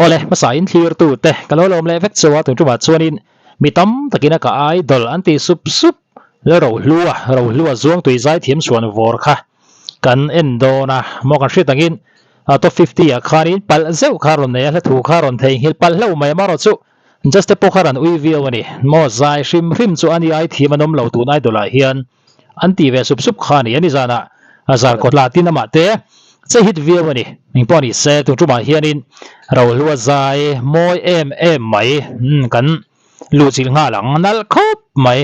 ole masain clear tu te kalolom le vek chawa tu tuma chuanin mitam takina ka idol anti sup sup le ro lua zuang tui zai thiam suan vor kha kan endo na mo kan hritangin top 50 a khanin pal zeu kharon ne la thu kharon thei hil pal lo mai maro chu just a pokaran ui viau ani mo zai hrim chu ani ai thiam anom lo tu nai dola hian anti ve sup sup khani ani zana azar ko latin ama te che hit viau ani poni se tu tuma hianin ro lua zai moi em mai kan lu chil nga lang nal khop mai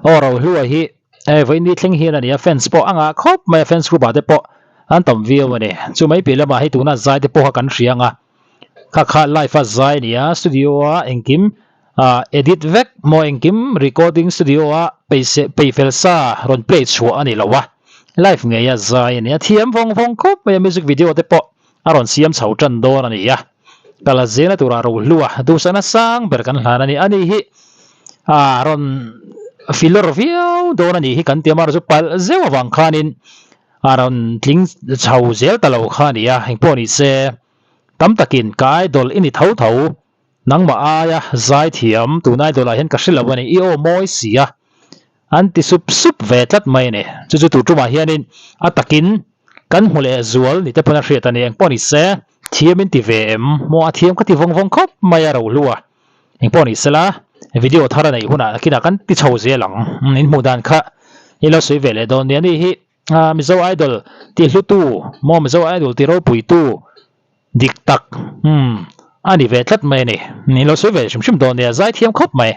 oro hlua hi voi ni thleng hian ani a fans po anga khop mai fans group ate po an tam viau ani chu mai pilama hi tuna zai te po kan hrianga kha live a zai nia studio a engkim edit vek mo engkim recording studio a peifelsa ron play chua ani lawa live nge ya zai ania thiam phong khop mai music video te po aron siam chho tan dor ani ya kala zena tura ro hlua du sana sang ber kan hlan ani hi ron filler viau don ani hi kan tiamar chu pal zewa wang khanin aron tling chho zel talo khania hengponi se tam takin kai dol ini tho nangma aya zai thiam tunai dola hen kashilawani i o moi sia anti sup vetlat mai ne chu tu tuma hianin atakin kan hule zual ni te pona hriat ani hengponi se thiamin ti vm mo athiam ka ti vong khop maya ro lua hengponi sela video thara nei huna kina kan ti chho zelang in mudan kha ilo sui vele don ni ani hi mizo idol ti hlutu mo mizo idol ti ro pui tu dik tak ani ve tlat mai ni lo sui ve shim don ne zai thiam khop mai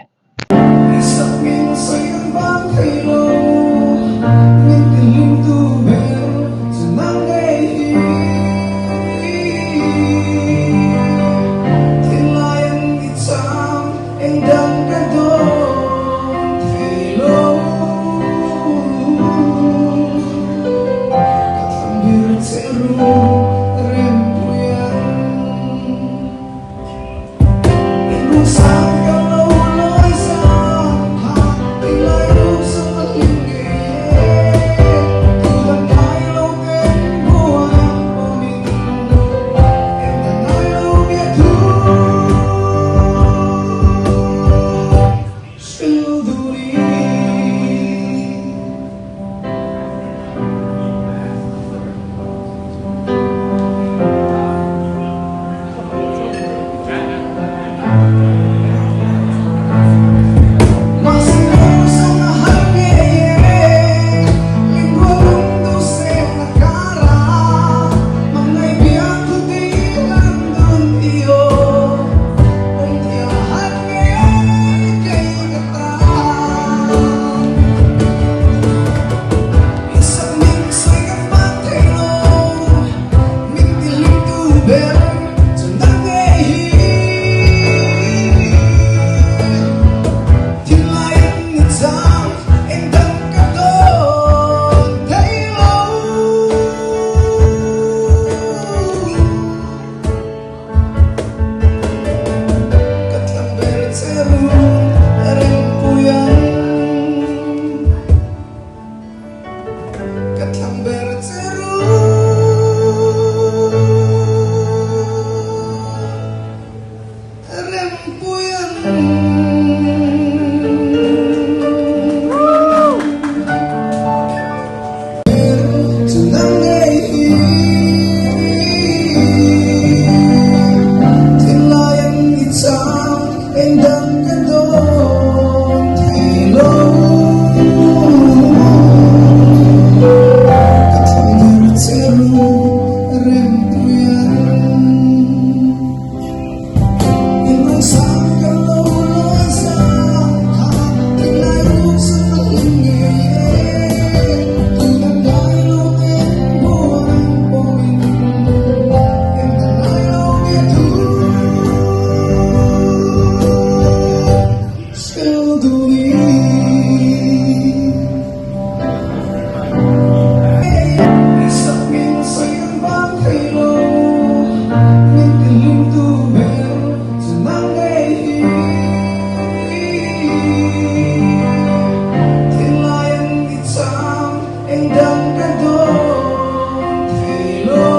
indang gadon filo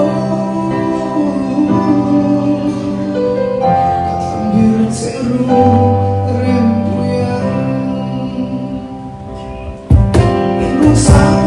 katambir seru rimpuyan ibu sang